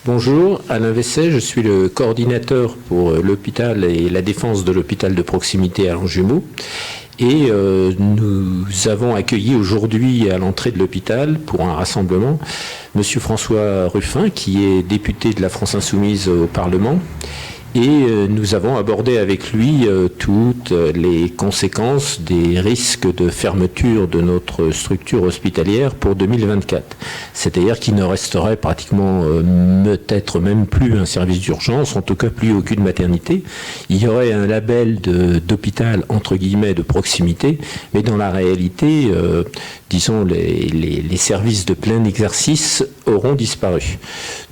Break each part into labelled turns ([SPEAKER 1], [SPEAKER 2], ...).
[SPEAKER 1] Bonjour, Alain Vesset, je suis le coordinateur pour l'hôpital et la défense de l'hôpital de proximité à Longjumeau. Et nous avons accueilli aujourd'hui à l'entrée de l'hôpital pour un rassemblement Monsieur François Ruffin, qui est député de la France Insoumise au Parlement. Et nous avons abordé avec lui toutes les conséquences des risques de fermeture de notre structure hospitalière pour 2024. C'est-à-dire qu'il ne resterait pratiquement peut-être même plus un service d'urgence, en tout cas plus aucune maternité. Il y aurait un label d'hôpital entre guillemets de proximité, mais dans la réalité, disons, les services de plein exercice auront disparu.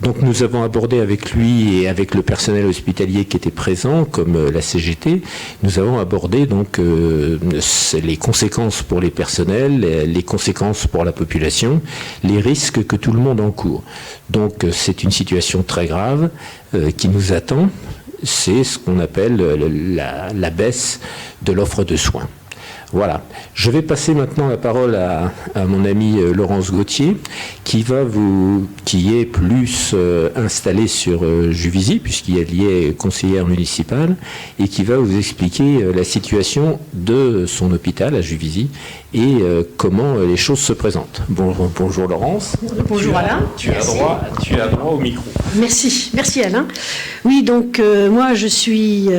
[SPEAKER 1] Donc nous avons abordé avec lui et avec le personnel hospitalier qui était présent, comme la CGT, nous avons abordé donc les conséquences pour les personnels, les conséquences pour la population, les risques que tout le monde encourt. Donc c'est une situation très grave qui nous attend. C'est ce qu'on appelle la baisse de l'offre de soins. Voilà. Je vais passer maintenant la parole à mon ami Laurence Gauthier, qui est plus installée sur Juvisy, puisqu'il est conseillère municipale, et qui va vous expliquer la situation de son hôpital à Juvisy et comment les choses se présentent. Bonjour Laurence.
[SPEAKER 2] Bonjour Alain.
[SPEAKER 1] Tu as droit au micro.
[SPEAKER 2] Merci Alain. Oui, donc moi je suis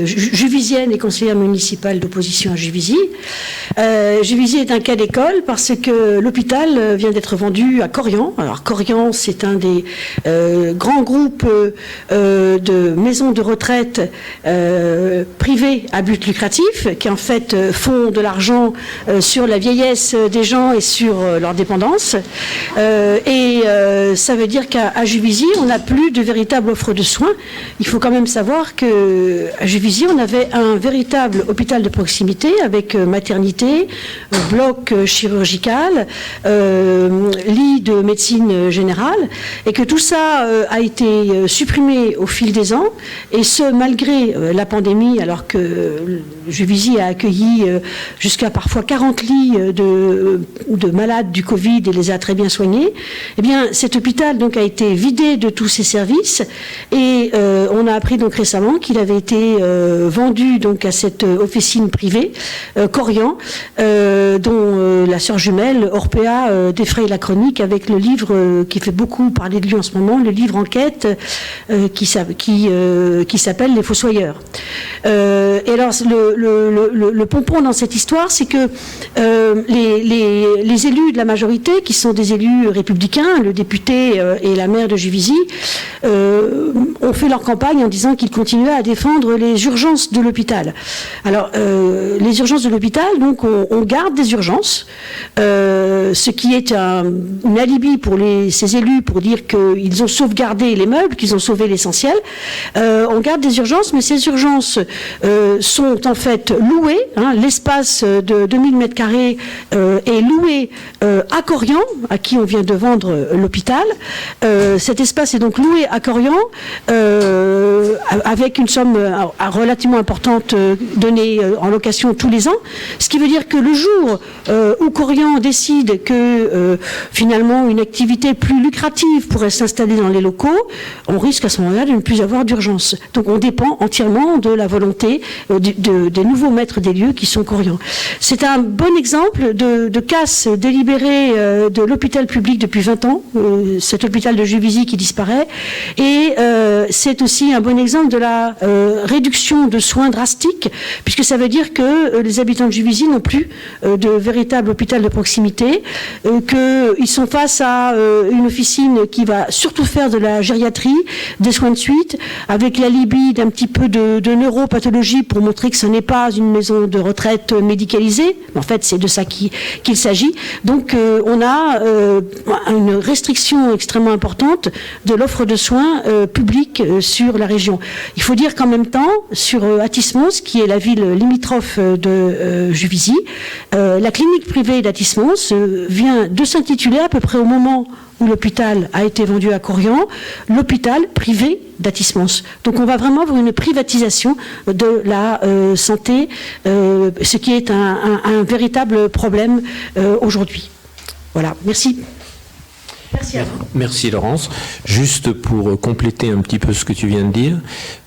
[SPEAKER 2] juvizienne et conseillère municipale d'opposition à Juvisy. Juvisy est un cas d'école parce que l'hôpital vient d'être vendu à Korian. Alors Korian, c'est un des grands groupes de maisons de retraite privées à but lucratif qui en fait font de l'argent sur la vieillesse des gens et sur leur dépendance. Ça veut dire qu'à Juvisy, on n'a plus de véritable offre de soins. Il faut quand même savoir qu'à Juvisy, on avait un véritable hôpital de proximité avec maternité, bloc chirurgical, lit de médecine générale, et que tout ça a été supprimé au fil des ans, et ce malgré la pandémie, alors que Juvisy a accueilli jusqu'à parfois 40 lits de malades du Covid et les a très bien soignés. Eh bien, cet hôpital donc a été vidé de tous ses services, et on a appris donc récemment qu'il avait été vendu donc à cette officine privée Korian, dont la sœur jumelle Orpea défraye la chronique avec le livre qui fait beaucoup parler de lui en ce moment, le livre enquête qui s'appelle Les Fossoyeurs. Et alors le pompon dans cette histoire, c'est que les élus de la majorité, qui sont des élus républicains, le député et la maire de Juvisy, ont fait leur campagne en disant qu'ils continuaient à défendre les urgences de l'hôpital. Alors, les urgences de l'hôpital, donc on garde des urgences, ce qui est un alibi pour ces élus pour dire qu'ils ont sauvegardé les meubles, qu'ils ont sauvé l'essentiel. On garde des urgences, mais ces urgences sont en fait louées. L'espace de 2000 m² est loué à Korian, à qui on vient de vendre l'hôpital. Cet espace est donc loué à Korian avec une somme relativement importante donnée en location tous les ans, ce qui veut dire que le jour où Korian décide que finalement une activité plus lucrative pourrait s'installer dans les locaux, on risque à ce moment-là de ne plus avoir d'urgence. Donc on dépend entièrement de la volonté des nouveaux maîtres des lieux qui sont Korian. C'est un bon exemple de casse délibérée de l'hôpital public depuis 20 ans, cet hôpital de Juvisy qui disparaît, et c'est aussi un bon exemple de la réduction de soins drastiques, puisque ça veut dire que les habitants de Juvisy n'ont plus de véritable hôpital de proximité, qu'ils sont face à une officine qui va surtout faire de la gériatrie, des soins de suite, avec l'alibi d'un petit peu de neuropathologie pour montrer que ce n'est pas une maison de retraite médicalisée. En fait, c'est de ça qu'il s'agit. Donc, on a une restriction extrêmement importante de l'offre de soins publics sur la région. Il faut dire qu'en même temps, sur Athis-Mons, qui est la ville limitrophe de Juvisy, la clinique privée d'Athis-Mons vient de s'intituler à peu près au moment où l'hôpital a été vendu à Korian, l'hôpital privé d'Athis-Mons. Donc on va vraiment avoir une privatisation de la santé, ce qui est un véritable problème aujourd'hui. Voilà, merci. Merci à vous.
[SPEAKER 1] Merci Laurence. Juste pour compléter un petit peu ce que tu viens de dire,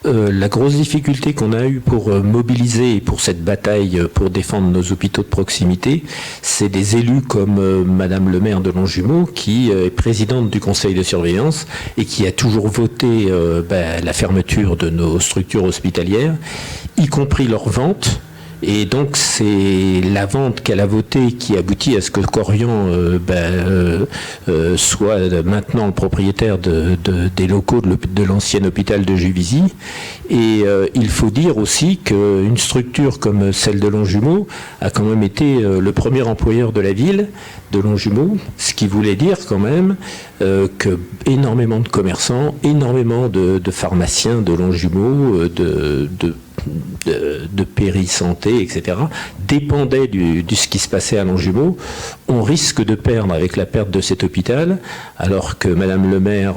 [SPEAKER 1] la grosse difficulté qu'on a eue pour mobiliser pour cette bataille pour défendre nos hôpitaux de proximité, c'est des élus comme Madame le maire de Longjumeau, qui est présidente du conseil de surveillance et qui a toujours voté la fermeture de nos structures hospitalières, y compris leur vente. Et donc c'est la vente qu'elle a votée qui aboutit à ce que Korian soit maintenant le propriétaire des locaux de l'ancien hôpital de Juvisy. Et il faut dire aussi qu'une structure comme celle de Longjumeau a quand même été le premier employeur de la ville de Longjumeau, ce qui voulait dire quand même que énormément de commerçants, énormément de pharmaciens de Longjumeau, de péri-santé, etc., dépendaient de ce qui se passait à Longjumeau. On risque de perdre avec la perte de cet hôpital, alors que Madame le maire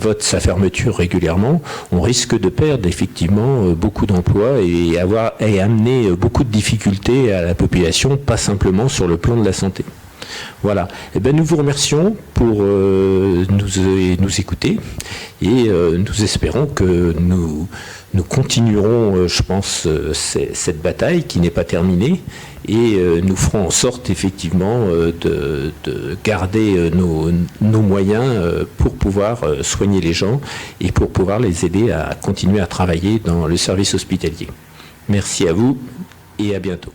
[SPEAKER 1] vote sa fermeture régulièrement, on risque de perdre effectivement beaucoup d'emplois et amener beaucoup de difficultés à la population, pas simplement sur le plan de la santé. Voilà. Nous vous remercions pour nous écouter et nous espérons que nous continuerons, je pense, cette bataille qui n'est pas terminée et nous ferons en sorte effectivement de garder nos moyens pour pouvoir soigner les gens et pour pouvoir les aider à continuer à travailler dans le service hospitalier. Merci à vous et à bientôt.